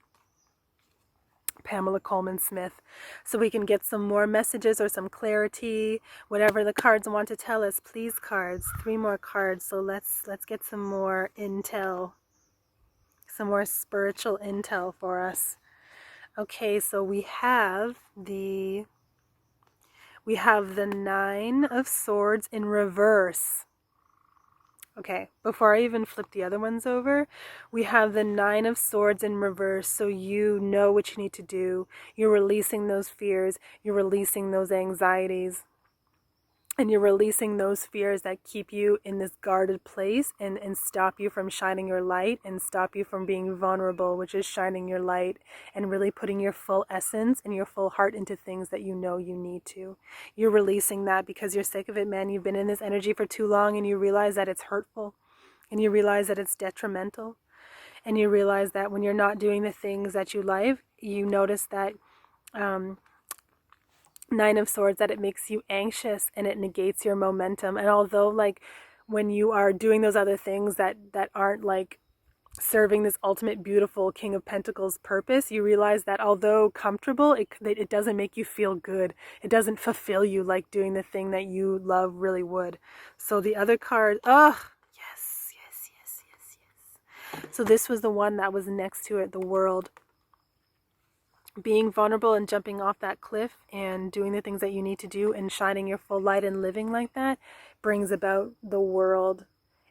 Pamela Coleman Smith, so we can get some more messages or some clarity, whatever the cards want to tell us. Please, cards, 3 more cards. So let's get some more intel, some more spiritual intel for us. Okay, so we have the 9 of Swords in reverse. Okay, before I even flip the other ones over, we have the 9 of Swords in reverse, so you know what you need to do. You're releasing those fears, you're releasing those anxieties, and you're releasing those fears that keep you in this guarded place and stop you from shining your light and stop you from being vulnerable, which is shining your light and really putting your full essence and your full heart into things that you know you need to. You're releasing that because you're sick of it, man. You've been in this energy for too long, and you realize that it's hurtful, and you realize that it's detrimental, and you realize that when you're not doing the things that you like, you notice that 9 of Swords, that it makes you anxious and it negates your momentum. And although, like, when you are doing those other things that aren't like serving this ultimate beautiful King of Pentacles purpose, you realize that although comfortable, it doesn't make you feel good. It doesn't fulfill you like doing the thing that you love really would. So the other card, yes. So this was the one that was next to it, the World. Being vulnerable and jumping off that cliff and doing the things that you need to do and shining your full light and living like that brings about the world.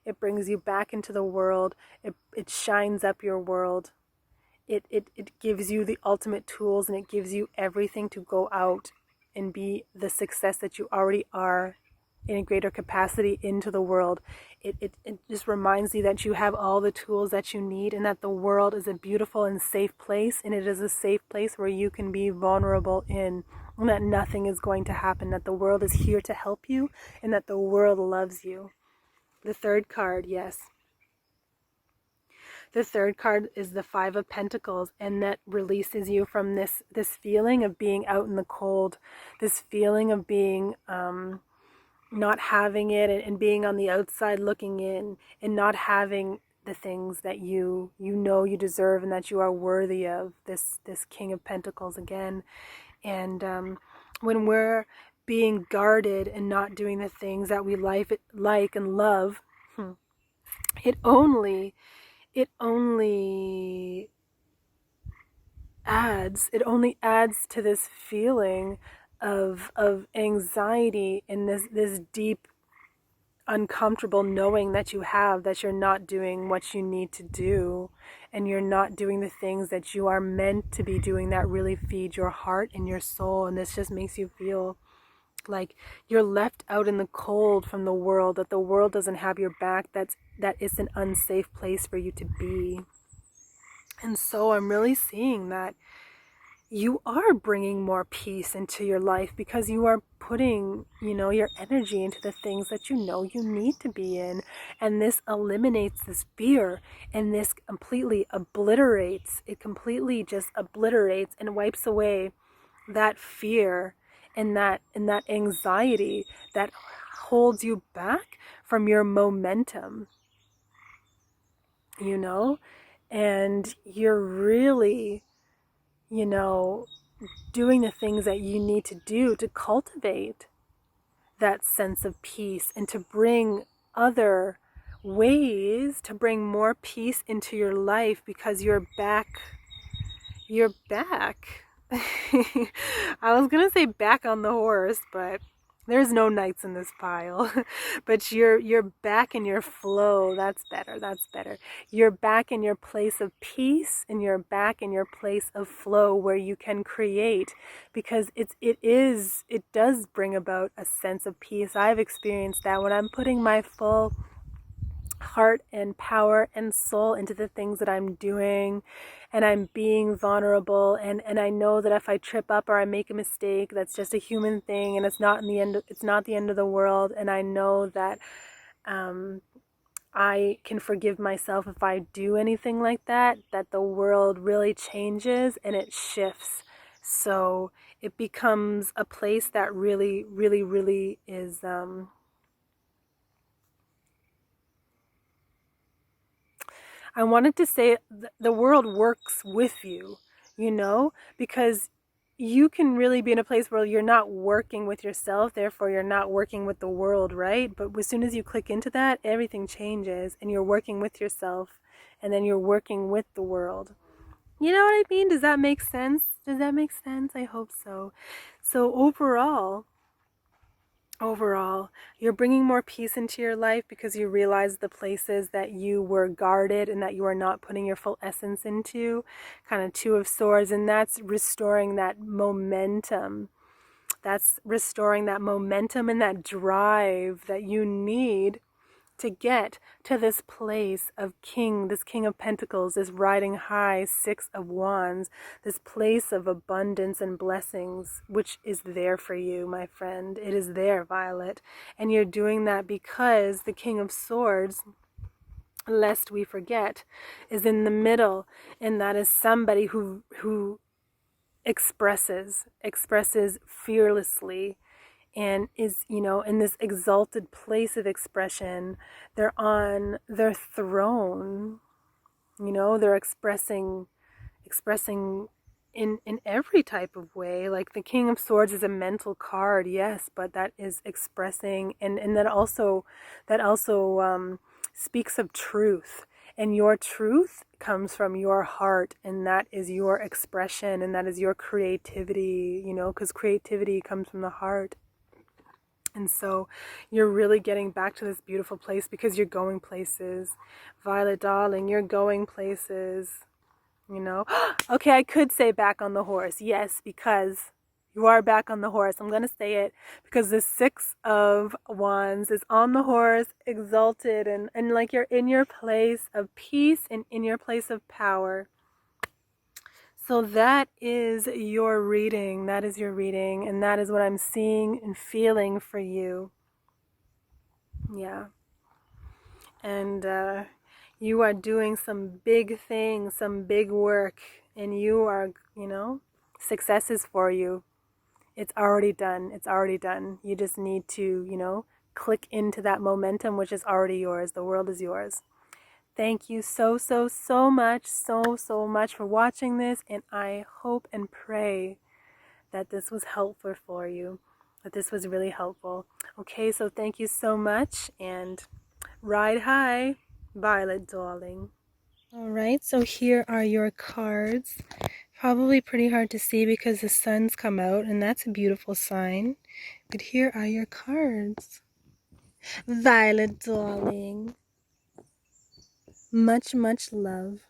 It brings you back into the world. It shines up your world. It gives you the ultimate tools, and it gives you everything to go out and be the success that you already are in a greater capacity into the world. It just reminds you that you have all the tools that you need, and that the world is a beautiful and safe place, and it is a safe place where you can be vulnerable in, and that nothing is going to happen, that the world is here to help you, and that the world loves you. The third card, yes. The third card is the 5 of Pentacles, and that releases you from this feeling of being out in the cold, this feeling of being not having it, and being on the outside looking in, and not having the things that you know you deserve and that you are worthy of, this King of Pentacles again. And when we're being guarded and not doing the things that we like and love, it only adds to this feeling of anxiety and this deep uncomfortable knowing that you have, that you're not doing what you need to do, and you're not doing the things that you are meant to be doing that really feed your heart and your soul. And this just makes you feel like you're left out in the cold from the world, that the world doesn't have your back, that it's an unsafe place for you to be. And so I'm really seeing that you are bringing more peace into your life because you are putting, your energy into the things that you know you need to be in. And this eliminates this fear, and this completely just obliterates and wipes away that fear and that anxiety that holds you back from your momentum, and you're really doing the things that you need to do to cultivate that sense of peace and to bring other ways to bring more peace into your life, because you're back. I was gonna say back on the horse, but There's no nights in this pile, but you're back in your flow. That's better. That's better. You're back in your place of peace, and you're back in your place of flow where you can create, because it does bring about a sense of peace. I've experienced that when I'm putting my full heart and power and soul into the things that I'm doing, and I'm being vulnerable, and I know that if I trip up or I make a mistake, that's just a human thing, and it's not the end of the world, and I know that I can forgive myself if I do anything like that, that the world really changes and it shifts. So it becomes a place that really, really, really is I wanted to say the world works with you, because you can really be in a place where you're not working with yourself, therefore you're not working with the world, right? But as soon as you click into that, everything changes and you're working with yourself, and then you're working with the world. You know what I mean? Does that make sense? Does that make sense? I hope so. So overall, you're bringing more peace into your life because you realize the places that you were guarded and that you are not putting your full essence into. Kind of Two of Swords, and that's restoring that momentum. That's restoring that momentum and that drive that you need to get to this place of this King of Pentacles, this riding high Six of Wands, this place of abundance and blessings, which is there for you, my friend. It is there, Violet. And you're doing that because the King of Swords, lest we forget, is in the middle, and that is somebody who expresses fearlessly, and is, in this exalted place of expression. They're on their throne, they're expressing in every type of way. Like the King of Swords is a mental card, yes, but that is expressing, and that also speaks of truth. And your truth comes from your heart, and that is your expression, and that is your creativity, because creativity comes from the heart. And so you're really getting back to this beautiful place because you're going places. Violet, darling, you're going places, Okay, I could say back on the horse. Yes, because you are back on the horse. I'm going to say it because the Six of Wands is on the horse, exalted, and like you're in your place of peace and in your place of power. So that is your reading. That is your reading. And that is what I'm seeing and feeling for you. Yeah. And you are doing some big things, some big work. And you are, success is for you. It's already done. It's already done. You just need to, click into that momentum, which is already yours. The world is yours. Thank you so much for watching this, and I hope and pray that this was helpful for you, that this was really helpful. Okay, so thank you so much, and ride high, Violet, darling. All right, so here are your cards. Probably pretty hard to see because the sun's come out, and that's a beautiful sign. But here are your cards. Violet, darling. Much love.